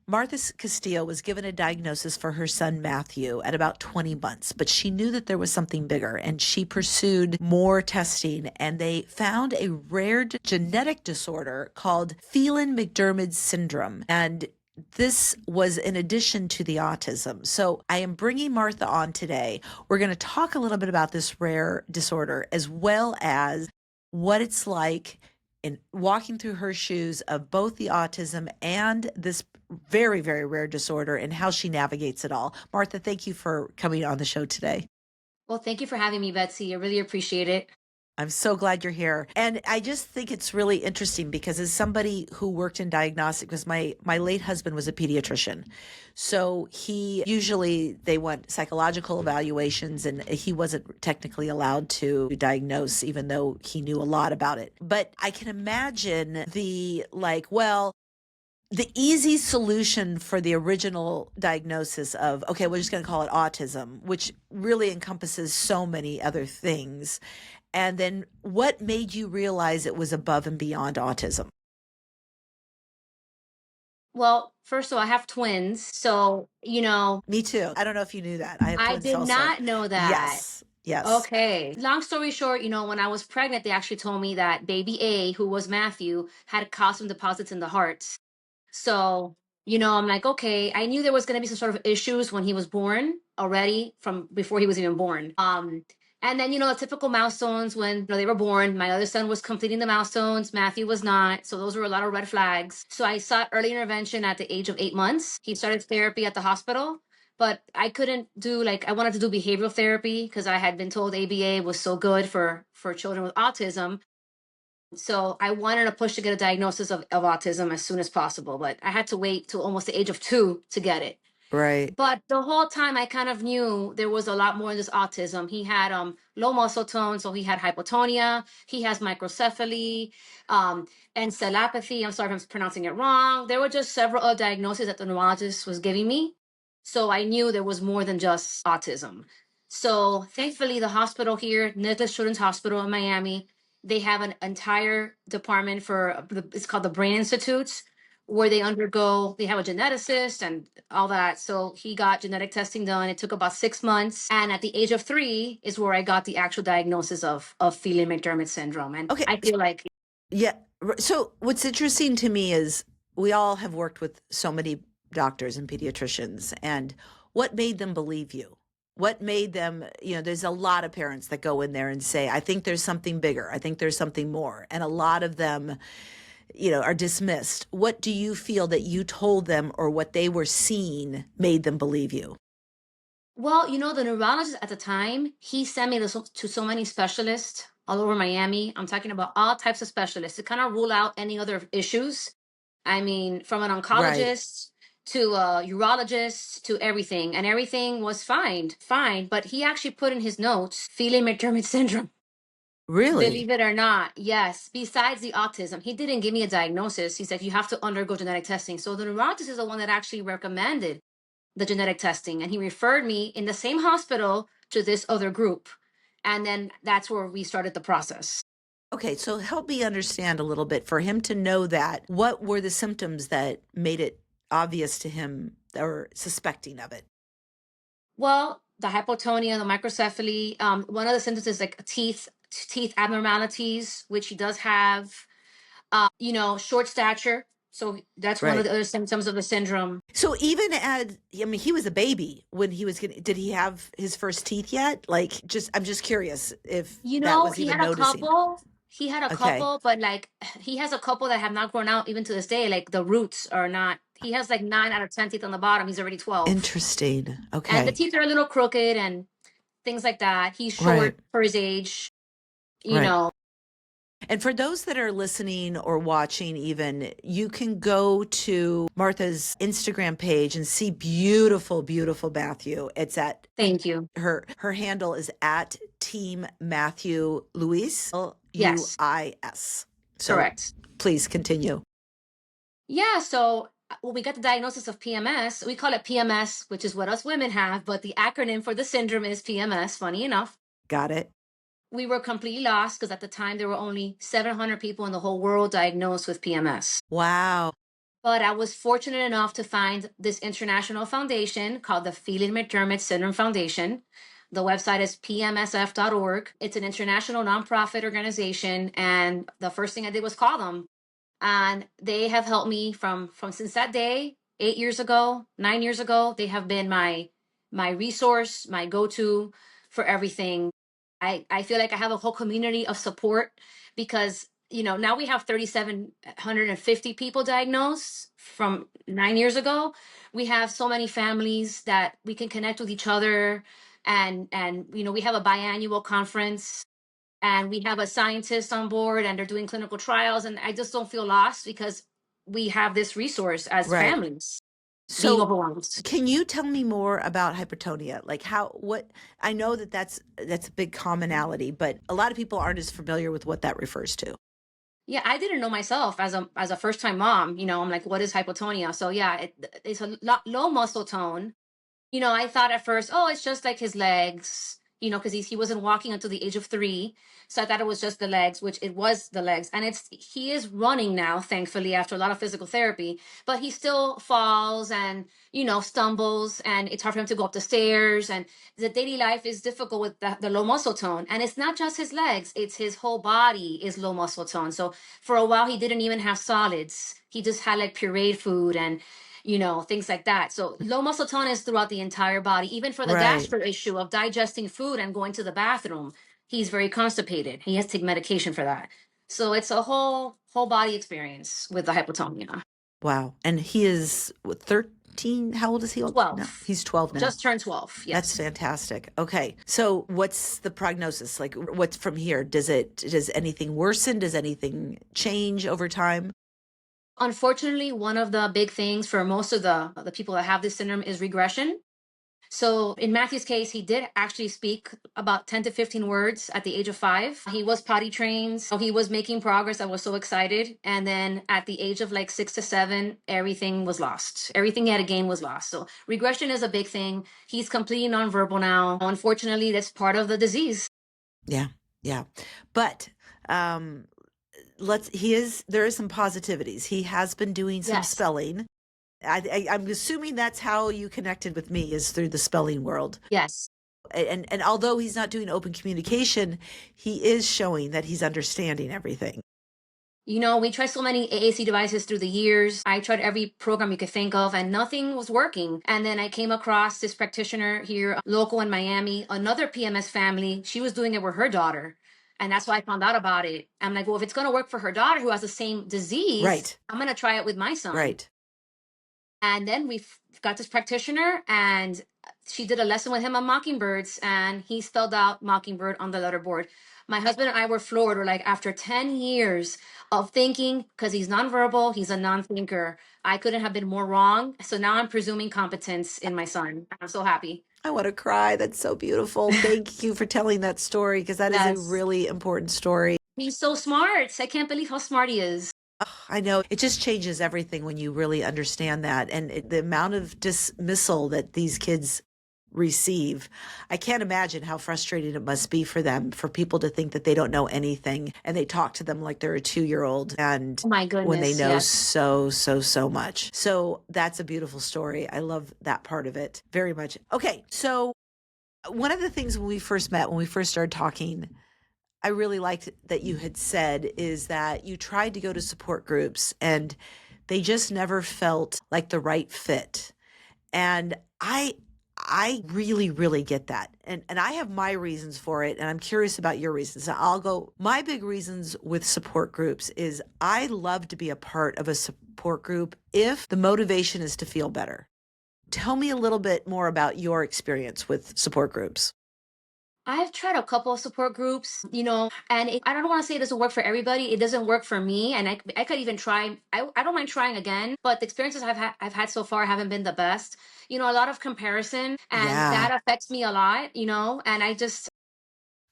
Martha Castillo was given a diagnosis for her son Matthew at about 20 months, but she knew that there was something bigger and she pursued more testing and they found a rare genetic disorder called Phelan-McDermid syndrome. And this was in addition to the autism. So I am bringing Martha on today. We're going to talk a little bit about this rare disorder as well as what it's like in walking through her shoes of both the autism and this very, very rare disorder and how she navigates it all. Martha, thank you for coming on the show today. Well, thank you for having me, Betsy. I really appreciate it. I'm so glad you're here. And I just think it's really interesting because as somebody who worked in diagnostic, because my late husband was a pediatrician. So he usually they want psychological evaluations and he wasn't technically allowed to diagnose even though he knew a lot about it. But I can imagine the the easy solution for the original diagnosis of, okay, we're just going to call it autism, which really encompasses so many other things. And then what made you realize it was above and beyond autism? Well, first of all, I have twins. So, Me too. I don't know if you knew that. I have I twins did also. not know that. Yes. Yes. Okay. Long story short, when I was pregnant, they actually told me that baby A, who was Matthew, had calcium deposits in the heart. So, I'm like, okay, I knew there was going to be some sort of issues when he was born already from before he was even born. And then, the typical milestones when they were born, my other son was completing the milestones, Matthew was not. So those were a lot of red flags. So I sought early intervention at the age of 8 months. He started therapy at the hospital, but I couldn't do I wanted to do behavioral therapy because I had been told ABA was so good for children with autism. So I wanted to push to get a diagnosis of autism as soon as possible, but I had to wait till almost the age of 2 to get it. Right. But the whole time I kind of knew there was a lot more in this autism. He had low muscle tone, so he had hypotonia. He has microcephaly, encephalopathy. I'm sorry if I'm pronouncing it wrong. There were just several other diagnoses that the neurologist was giving me. So I knew there was more than just autism. So thankfully, the hospital here, Nicholas Children's Hospital in Miami, they have an entire department for it's called the Brain Institute, where they have a geneticist and all that. So he got genetic testing done. It took about 6 months. And at the age of 3 is where I got the actual diagnosis of Phelan-McDermid syndrome. And Okay. I feel like, Yeah. So what's interesting to me is we all have worked with so many doctors and pediatricians, and what made them believe you? What made them, there's a lot of parents that go in there and say, I think there's something bigger. I think there's something more. And a lot of them, are dismissed. What do you feel that you told them or what they were seeing made them believe you? well, the neurologist at the time, he sent me to so many specialists all over Miami. I'm talking about all types of specialists to kind of rule out any other issues. I mean, from an Right. oncologist to a urologist to everything, and everything was fine. But he actually put in his notes Phelan-McDermid syndrome. Really? Believe it or not, yes. Besides the autism, he didn't give me a diagnosis. He said you have to undergo genetic testing. So the neurologist is the one that actually recommended the genetic testing, and he referred me in the same hospital to this other group, and then that's where we started the process. Okay, so help me understand a little bit for him to know that. What were the symptoms that made it obvious to him or suspecting of it? Well, the hypotonia, the microcephaly. One of the symptoms is like teeth abnormalities, which he does have. Short stature. So that's one of Right. the other symptoms of the syndrome. So even as, I mean, he was a baby when he was getting, did he have his first teeth yet? I'm just curious if that was He even had a noticing. couple. He had a Okay. couple, but he has a couple that have not grown out even to this day. Like the roots are not. He has like 9 out of 10 teeth on the bottom. He's already 12, Interesting. and the Okay. teeth are a little crooked and things like that. He's Right. short for his age. You Right. know. And for those that are listening or watching, even, you can go to Martha's Instagram page and see beautiful, beautiful Matthew. It's at Thank you. her handle is at Team Matthew Luis, Yes, Luis. So correct. please continue. Yeah, so when we got the diagnosis of PMS, we call it PMS, which is what us women have, but the acronym for the syndrome is PMS, funny enough. Got it? We were completely lost because at the time there were only 700 people in the whole world diagnosed with PMS. Wow. But I was fortunate enough to find this international foundation called the Phelan-McDermid Syndrome Foundation. The website is pmsf.org. It's an international nonprofit organization. And the first thing I did was call them. And they have helped me from since that day, 8 years ago, 9 years ago. They have been my resource, my go-to for everything. I feel like I have a whole community of support because now we have 3,750 people diagnosed from 9 years ago. We have so many families that we can connect with each other, and we have a biannual conference, and we have a scientist on board, and they're doing clinical trials, and I just don't feel lost because we have this resource as Right. families being So overwhelmed. can you tell me more about hypertonia? Like what I know that that's a big commonality, but a lot of people aren't as familiar with what that refers to. Yeah, I didn't know myself as a first time mom. I'm like, what is hypotonia? So yeah, it's a low muscle tone. I thought at first, oh, it's just like his legs, because he wasn't walking until the age of 3. So I thought it was just the legs, which it was the legs. And he is running now, thankfully, after a lot of physical therapy, but he still falls and, stumbles, and it's hard for him to go up the stairs. And the daily life is difficult with the low muscle tone. And it's not just his legs, it's his whole body is low muscle tone. So for a while, he didn't even have solids. He just had like pureed food and things like that. So low muscle tone is throughout the entire body, even for the Right. gastro issue of digesting food and going to the bathroom. He's very constipated. He has to take medication for that. So it's a whole body experience with the hypotonia. Wow. And he is what, 13? How old is he now? 12. He's 12 now. Just turned 12. That's Yes. fantastic. Okay. So what's the prognosis? Like what's from here? Does anything worsen? Does anything change over time? Unfortunately, one of the big things for most of the people that have this syndrome is regression. So in Matthew's case, he did actually speak about 10 to 15 words at the age of 5. He was potty trained. So he was making progress. I was so excited. And then at the age of like 6 to 7, everything was lost. Everything he had to gain was lost. So regression is a big thing. He's completely nonverbal now. Unfortunately, that's part of the disease. Yeah. Yeah. But um there is some positivities. He has been doing some Yes. spelling. I'm assuming that's how you connected with me is through the spelling world. Yes. And although he's not doing open communication, he is showing that he's understanding everything. We tried so many AAC devices through the years. I tried every program you could think of, and nothing was working. And then I came across this practitioner here, local in Miami, another PMS family. She was doing it with her daughter. And that's why I found out about it. I'm like, well, if it's going to work for her daughter who has the same disease, Right. I'm going to try it with my son. Right. And then we got this practitioner, and she did a lesson with him on mockingbirds, and he spelled out mockingbird on the letterboard. My husband and I were floored. We're like, after 10 years of thinking, because he's nonverbal, he's a non-thinker, I couldn't have been more wrong. So now I'm presuming competence in my son. I'm so happy. I want to cry. That's so beautiful. Thank you for telling that story because that is a Yes. really important story. He's so smart. I can't believe how smart he is. I know it just changes everything when you really understand that. And the amount of dismissal that these kids receive, I can't imagine how frustrating it must be for them, for people to think that they don't know anything and they talk to them like they're a 2-year-old. And Oh my when they goodness. know Yes. so much. So that's a beautiful story. I love that part of it very much. Okay. So one of the things when we first met, when we first started talking, I really liked that you had said is that you tried to go to support groups and they just never felt like the right fit. And I really get that. And I have my reasons for it and I'm curious about your reasons. So I'll go my big reasons with support groups is I love to be a part of a support group if the motivation is to feel better. Tell me a little bit more about your experience with support groups. I've tried a couple of support groups, and I don't want to say it doesn't work for everybody. It doesn't work for me, and I could even try. I don't mind trying again, but the experiences I've had so far haven't been the best. A lot of comparison, and Yeah. that affects me a lot. And I just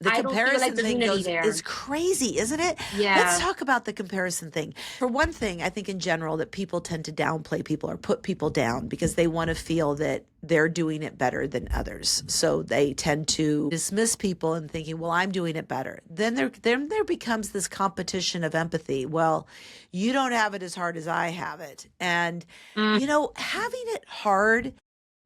The I don't feel like comparison there's thing unity is there. crazy, isn't it? Let's Yeah. talk about the comparison thing. For one thing, I think in general that people tend to downplay people or put people down because they want to feel that they're doing it better than others. So they tend to dismiss people and thinking, well, I'm doing it better. Then there becomes this competition of empathy. Well, you don't have it as hard as I have it. And, Mm, having it hard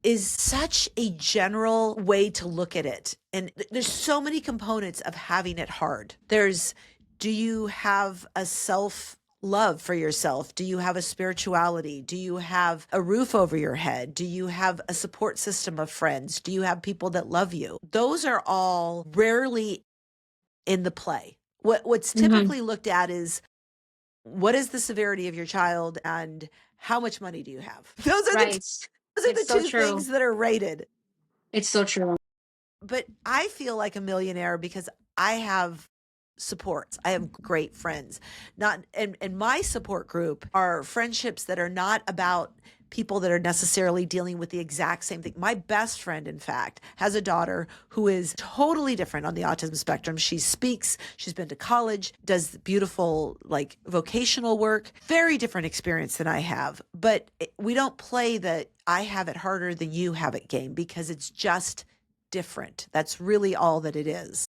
is such a general way to look at it. And there's so many components of having it hard. Do you have a self love for yourself? Do you have a spirituality? Do you have a roof over your head? Do you have a support system of friends? Do you have people that love you? Those are all rarely in the play. What's hmm. typically looked at is what is the severity of your child and how much money do you have? Right. Those are It's the so two true. things that are rated. It's so true. But I feel like a millionaire because I have supports. I have great friends. Not and my support group are friendships that are not about people that are necessarily dealing with the exact same thing. My best friend, in fact, has a daughter who is totally different on the autism spectrum. She speaks, she's been to college, does beautiful like vocational work, very different experience than I have. But we don't play the I have it harder than you have it game because it's just different. That's really all that it is.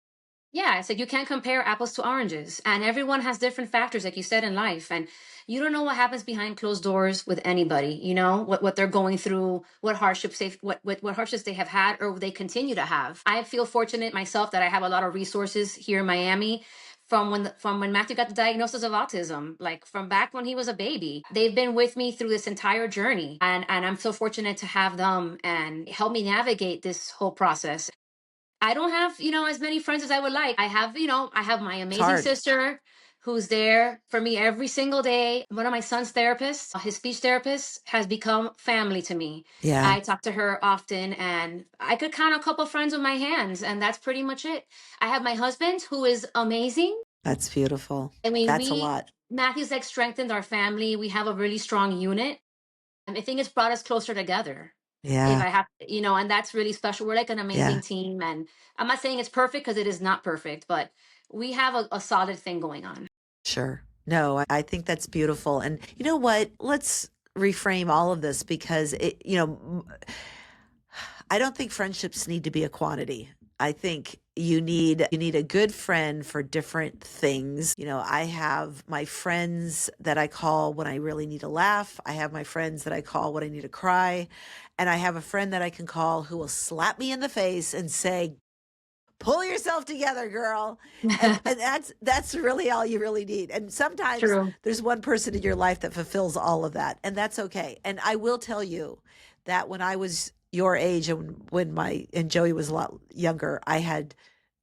Yeah, it's like you can't compare apples to oranges, and everyone has different factors, like you said, in life, and you don't know what happens behind closed doors with anybody. What they're going through, what hardships they have had, or they continue to have. I feel fortunate myself that I have a lot of resources here in Miami. From when Matthew got the diagnosis of autism, like from back when he was a baby, they've been with me through this entire journey, and I'm so fortunate to have them and help me navigate this whole process. I don't have, as many friends as I would like. I have my It's amazing hard. sister who's there for me every single day. One of my son's therapists, his speech therapist, has become family to me. Yeah, I talk to her often, and I could count a couple friends with my hands, and that's pretty much it. I have my husband who is amazing. that's beautiful. I mean, That's a lot. Matthew's like strengthened our family. We have a really strong unit. And I think it's brought us closer together. If Yeah, I have, and that's really special. We're like an yeah, amazing team. And I'm not saying it's perfect because it is not perfect, but we have a solid thing going on. sure. No, I think that's beautiful. And you know what? Let's reframe all of this because I don't think friendships need to be a quantity. I think you need a good friend for different things. I have my friends that I call when I really need a laugh. I have my friends that I call when I need to cry. And I have a friend that I can call who will slap me in the face and say, pull yourself together, girl. And that's really all you really need. And sometimes True. there's one person in your life that fulfills all of that, and that's okay. And I will tell you that when I was your age and when my and Joey was a lot younger,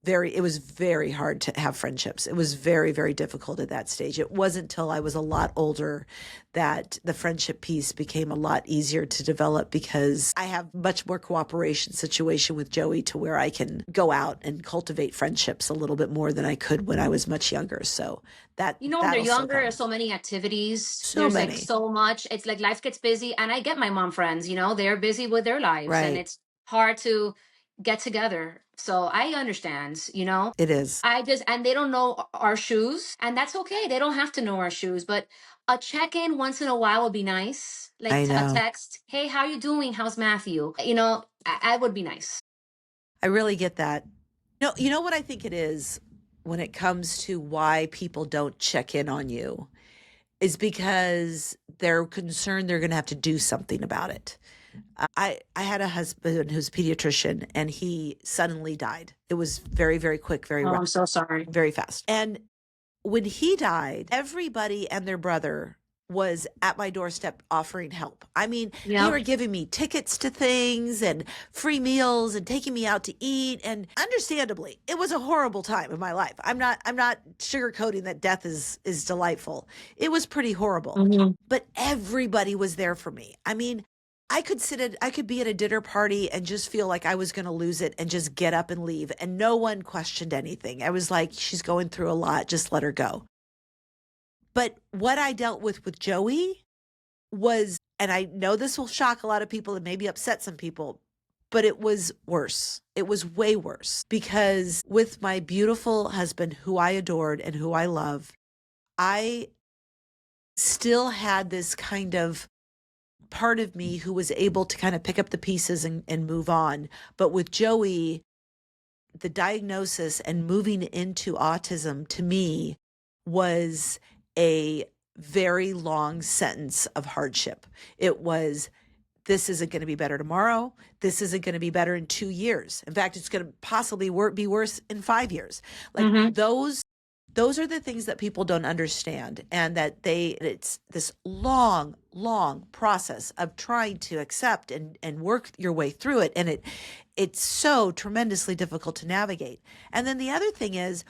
it was very hard to have friendships. It was very, very difficult at that stage. It wasn't until I was a lot older that the friendship piece became a lot easier to develop because I have much more cooperation situation with Joey to where I can go out and cultivate friendships a little bit more than I could when I was much younger. So When they're that'll still younger, there's come. so many activities. So There's like many. so much. It's like life gets busy. And I get my mom friends, they're busy with their lives and Right. it's hard to get together. So I understand. It is. And they don't know our shoes, and that's okay. They don't have to know our shoes, but a check in once in a while would be nice. Like I a know. text, hey, how you doing? How's Matthew? I would be nice. I really get that. No, you know what I think it is when it comes to why people don't check in on you is because they're concerned they're going to have to do something about it. I had a husband who's a pediatrician and he suddenly died. It was very, very quick, Oh, I'm so sorry. very fast. And when he died, everybody and their brother was at my doorstep offering help. I mean, they Yep. were giving me tickets to things and free meals and taking me out to eat. And understandably, it was a horrible time in my life. I'm not sugarcoating that death is delightful. It was pretty horrible. Hmm. But everybody was there for me. I mean, I could be at a dinner party and just feel like I was going to lose it and just get up and leave. And no one questioned anything. I was like, she's going through a lot. Just let her go. But what I dealt with Joey was, and I know this will shock a lot of people and maybe upset some people, But it was worse. It was way worse because with my beautiful husband, who I adored and who I love, I still had this kind of part of me who was able to kind of pick up the pieces and move on. But with Joey, the diagnosis and moving into autism to me was a very long sentence of hardship. It was, this isn't going to be better tomorrow. This isn't going to be better in 2 years. In fact, it's going to possibly be worse in 5 years. Like those are the things that people don't understand, and that it's this long, long process of trying to accept and work your way through it. And it's so tremendously difficult to navigate. And then the other thing is,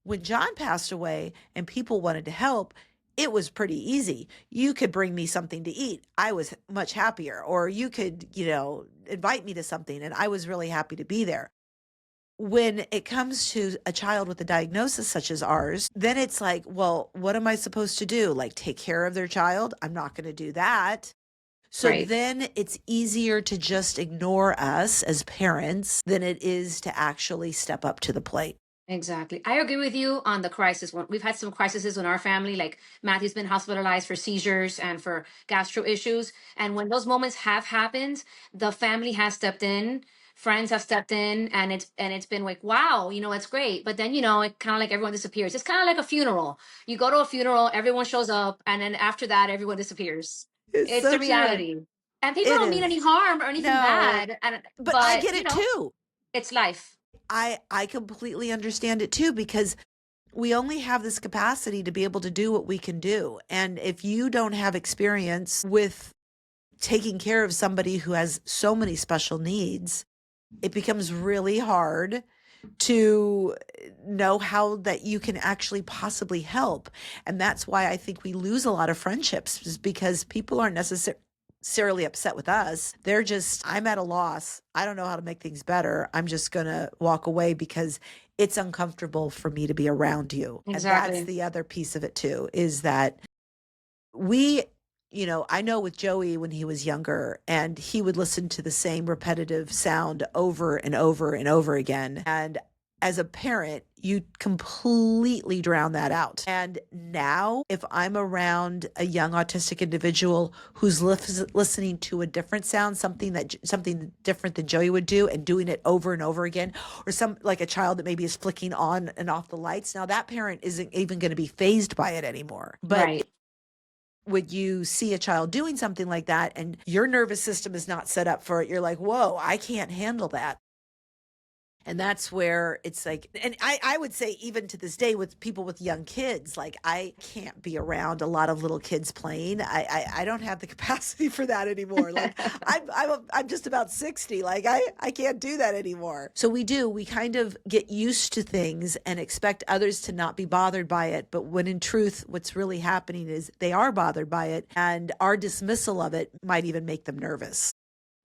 when John passed away and people wanted to help, it was pretty easy. You could bring me something to eat. I was much happier. Or you could, invite me to something, and I was really happy to be there. When it comes to a child with a diagnosis such as ours, then it's like, well, what am I supposed to do? Like, take care of their child? I'm not going to do that. So Right. then it's easier to just ignore us as parents than it is to actually step up to the plate. Exactly. I agree with you on the crisis one. We've had some crises in our family, like Matthew's been hospitalized for seizures and for gastro issues. And when those moments have happened, the family has stepped in, friends have stepped in, and it's been like, wow, it's great. But then, it kind of like everyone disappears. It's kind of like a funeral. You go to a funeral, everyone shows up, and then after that, everyone disappears. It's It's the so true. reality. And people It don't mean any is. harm or anything No, bad. And but I but get it too. it's life. I completely understand it too, because we only have this capacity to be able to do what we can do. And if you don't have experience with taking care of somebody who has so many special needs, it becomes really hard to know how that you can actually possibly help. And that's why I think we lose a lot of friendships, is because people aren't necessarily upset with us. They're just, I'm at a loss. I don't know how to make things better. I'm just going to walk away because it's uncomfortable for me to be around you. And that's Exactly. the other piece of it too, is that we, I know with Joey when he was younger, and he would listen to the same repetitive sound over and over and over again. And as a parent, you completely drown that out. And now, if I'm around a young autistic individual who's listening to a different sound, something different than Joey would do, and doing it over and over again, or like a child that maybe is flicking on and off the lights, now that parent isn't even going to be fazed by it anymore. But Right. would you see a child doing something like that and your nervous system is not set up for it, you're like, whoa, I can't handle that. And that's where it's like, and I would say even to this day with people with young kids, like I can't be around a lot of little kids playing. I don't have the capacity for that anymore. Like I'm just about 60. Like I can't do that anymore. So we kind of get used to things and expect others to not be bothered by it. But when in truth, what's really happening is they are bothered by it, and our dismissal of it might even make them nervous.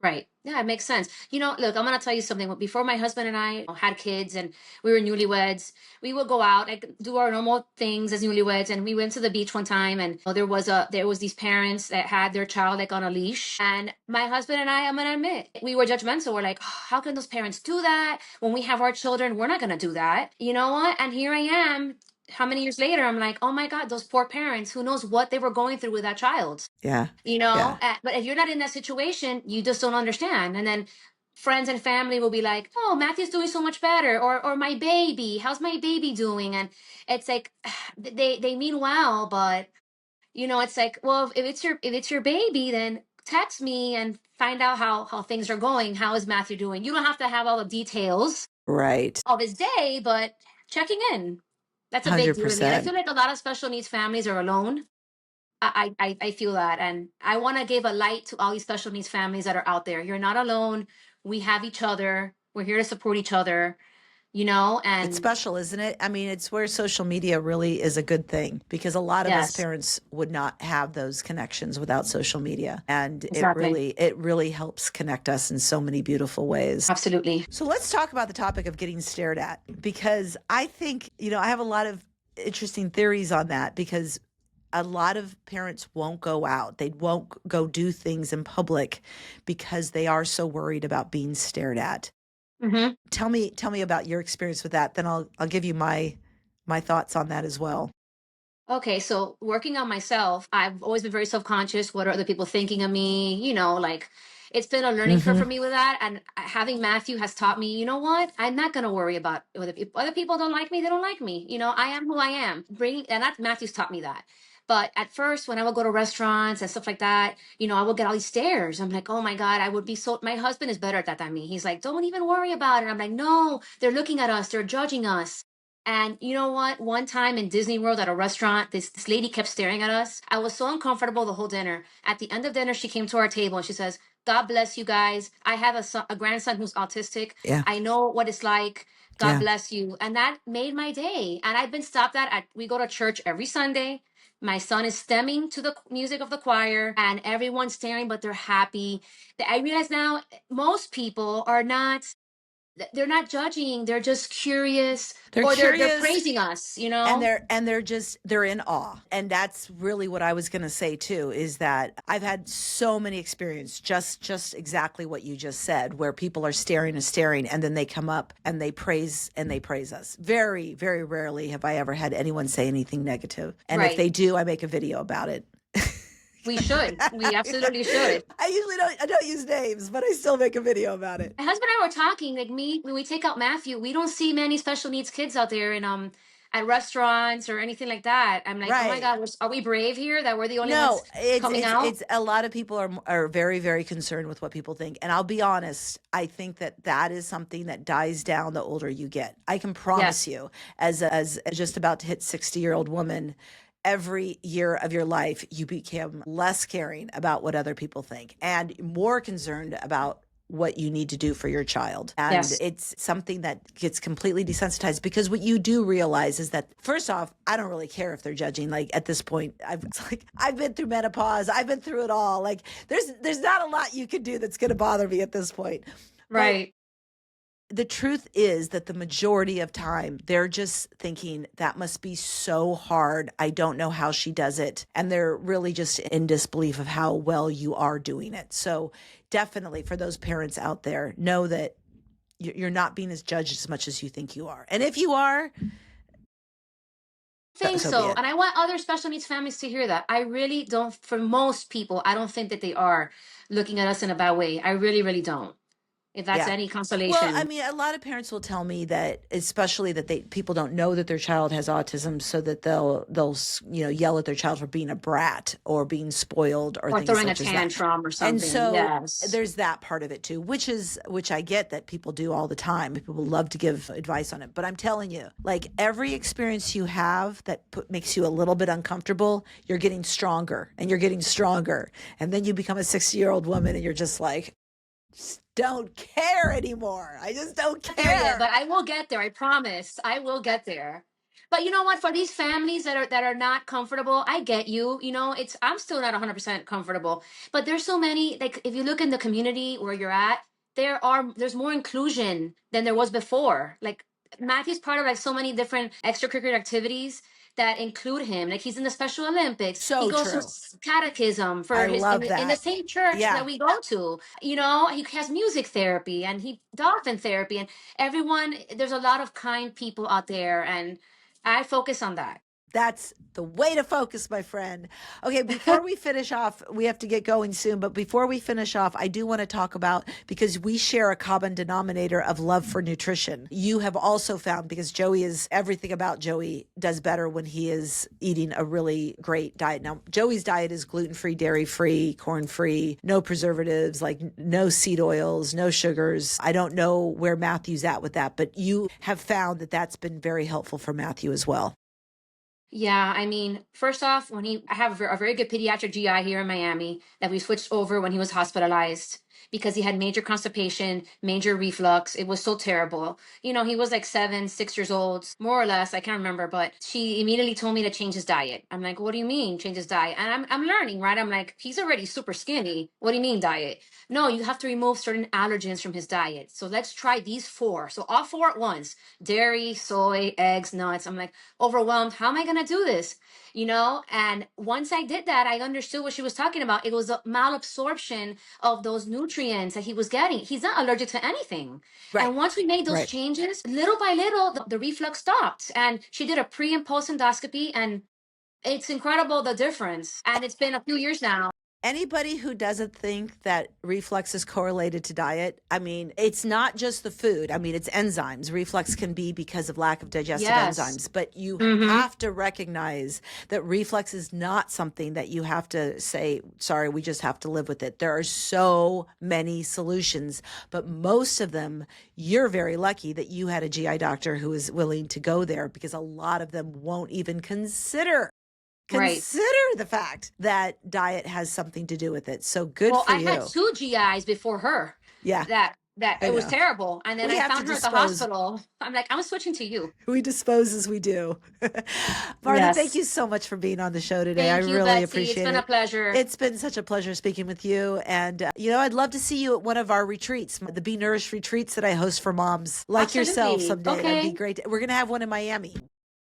Right. Yeah, it makes sense. Look, I'm gonna tell you something. Before my husband and I had kids and we were newlyweds, we would go out, like do our normal things as newlyweds, and we went to the beach one time, and there was these parents that had their child like on a leash, and my husband and I'm gonna admit, we were judgmental. We're like, "Oh, how can those parents do that when we have our children? We're not gonna do that." You know what? And here I am. How many years later, I'm like, oh my God, those poor parents, who knows what they were going through with that child. Yeah. Yeah. But if you're not in that situation, you just don't understand. And then friends and family will be like, oh, Matthew's doing so much better, or my baby, how's my baby doing? And it's like, they mean well, but it's like, well, if it's your baby, then text me and find out how things are going. How is Matthew doing? You don't have to have all the details Right. of his day, but checking in, that's a big deal to me. And I 100%. feel like a lot of special needs families are alone. I feel that, and I want to give a light to all these special needs families that are out there. You're not alone. We have each other. We're here to support each other. It's And special, isn't it? I mean, it's where social media really is a good thing, because a lot of us yes, parents would not have those connections without social media. And exactly, it really helps connect us in so many beautiful ways. absolutely. So let's talk about the topic of getting stared at, because I think, I have a lot of interesting theories on that, because A lot of parents won't go out. They won't go do things in public because they are so worried about being stared at. Hmm. Tell me about your experience with that. Then I'll give you my thoughts on that as well. Okay, so working on myself, I've always been very self-conscious. What are other people thinking of me? Like it's been a learning curve Hmm. for me with that. And having Matthew has taught me, you know what? I'm not gonna worry about whether if other people don't like me, they don't like me. I am who I am. Bring and that Matthew's taught me that. But at first, when I would go to restaurants and stuff like that, I would get all these stares. I'm like, oh my God, I would be so. My husband is better at that than me. He's like, don't even worry about it. I'm like, no, they're looking at us, they're judging us. And you know what? One time in Disney World at a restaurant, this lady kept staring at us. I was so uncomfortable the whole dinner. At the end of dinner, she came to our table and she says, God bless you guys. I have a grandson who's autistic. Yeah. I know what it's like. God Yeah. bless you. And that made my day. And I've been stopped we go to church every Sunday. My son is stemming to the music of the choir and everyone's staring, but they're happy. I realize now most people are not, they're not judging, they're just curious, They're or they're curious praising us, and they're in awe. And that's really what I was going to say too, is that I've had so many experiences, just exactly what you just said, where people are staring and staring and then they come up and they praise us. Very, very rarely have I ever had anyone say anything negative. And if Right. they do, I make a video about it. We should. We absolutely should. I usually don't use names, but I still make a video about it. My husband and I were talking, like me, when we take out Matthew, we don't see many special needs kids out there in at restaurants or anything like that. I'm like, oh my Right. God, are we brave here that we're the only ones No, it's coming it's out? it's a lot of people are very, very concerned with what people think. And I'll be honest, I think that is something that dies down the older you get. I can promise Yes. you, as just about to hit 60-year-old woman, every year of your life you become less caring about what other people think and more concerned about what you need to do for your child. And Yes. it's something that gets completely desensitized, because what you do realize is that, first off, I don't really care if they're judging. Like at this point, I've been through menopause. I've been through it all. Like there's not a lot you can do that's going to bother me at this point. But Right. the truth is that the majority of time they're just thinking that must be so hard. I don't know how she does it. And they're really just in disbelief of how well you are doing it. So definitely for those parents out there, know that you're not being as judged as much as you think you are. And if you are, Think so be so. it. And I want other special needs families to hear that. I really don't, for most people, I don't think that they are looking at us in a bad way. I really, really don't. If that's Yeah. any Well, I consolation. mean, a lot of parents will tell me that, especially that people don't know that their child has autism, so that they'll yell at their child for being a brat or being spoiled or Or things throwing a such as that. tantrum or And something. so Yes. there's that part of it too, which I get that people do all the time. People love to give advice on it, but I'm telling you, like every experience you have that makes you a little bit uncomfortable, you're getting stronger and you're getting stronger, and then you become a 60-year-old woman and you're just like, don't care anymore. I just don't There yet, care. but I will get there. I promise. I will get there. But you know what? For these families that are not comfortable, I get you. It's I'm still not 100% comfortable. But there's so many. Like if you look in the community where you're at, there's more inclusion than there was before. Like Matthew's part of like so many different extracurricular activities that include him. Like he's in the Special Olympics. He So goes to true. catechism for I his love in the that. same church that Yeah. we go to. He has music therapy and he dolphin therapy and everyone. There's a lot of kind people out there, and I focus on that. That's the way to focus, my friend. Okay, before we finish off, we have to get going soon, but before we finish off, I do want to talk about, because we share a common denominator of love for nutrition. You have also found, because everything about Joey does better when he is eating a really great diet. Now, Joey's diet is gluten-free, dairy-free, corn-free, no preservatives, like no seed oils, no sugars. I don't know where Matthew's at with that, but you have found that that's been very helpful for Matthew as well. Yeah, I mean, first off, I have a very good pediatric GI here in Miami that we switched over when he was hospitalized. because he had major constipation, major reflux. It was so terrible. He was like 6 years old, more or less. I can't remember, but she immediately told me to change his diet. I'm like, what do you mean change his diet? And I'm learning, right? I'm like, he's already super skinny. What do you mean diet? No, you have to remove certain allergens from his diet. So let's try these four. So all four at once: dairy, soy, eggs, nuts. I'm like, overwhelmed. How am I going to do this? And once I did that, I understood what she was talking about. It was a malabsorption of those nutrients that he was getting. He's not allergic to anything. Right. And once we made those Right. changes, little by little, the reflux stopped. And she did a pre and post endoscopy, and it's incredible the difference. And it's been a few years now. Anybody who doesn't think that reflux is correlated to diet, I mean, it's not just the food. I mean, it's enzymes. Reflux can be because of lack of digestive Yes. enzymes, but you Mhm. have to recognize that reflux is not something that you have to say, sorry, we just have to live with it. There are so many solutions, but most of them, you're very lucky that you had a GI doctor who is willing to go there, because a lot of them won't even consider Right. the fact that diet has something to do with it. So good Well, for I you. had 2 GIs before her. Yeah. That I it was know. terrible. And then We I have to found her at the dispose. hospital. I'm like, I'm switching to you. We dispose as we do. Martha, Yes. thank you so much for being on the show today. Thank I you, really Betsy. appreciate It's been it. a pleasure. It's been such a pleasure speaking with you. And, I'd love to see you at one of our retreats, the Be Nourished retreats that I host for moms like yourself Absolutely. someday. That'd be Okay. great. We're going to have one in Miami.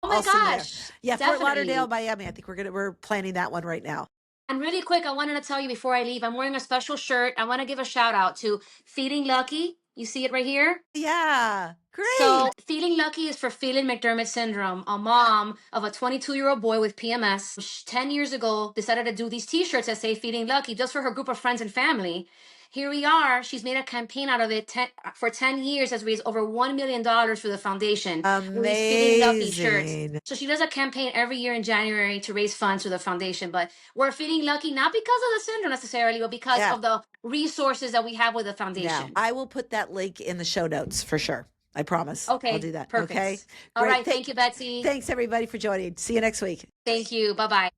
Oh my I'll see you there. gosh. Yeah, Fort Lauderdale, Definitely. Miami. I think we're planning that one right now. And really quick, I wanted to tell you before I leave, I'm wearing a special shirt. I want to give a shout out to Feeling Lucky. You see it right here? Yeah, So, great. Feeling Lucky is for Phelan-McDermid syndrome, a mom of a 22-year-old boy with PMS. 10 years ago, decided to do these t-shirts that say Feeling Lucky just for her group of friends and family. Here we are. She's made a campaign out of it. For 10 years, has raised over $1 million for the foundation with these Feeling Lucky shirts. Amazing. So she does a campaign every year in January to raise funds for the foundation. But we're feeling lucky, not because of the syndrome necessarily, but because Yeah. of the resources that we have with the Yeah, foundation. I will put that link in the show notes for sure. I promise. I'll Okay, do that. perfect. Okay. All Great. right. Thank you, Betsy. Thanks everybody for joining. See you next week. Thank you. Bye-bye.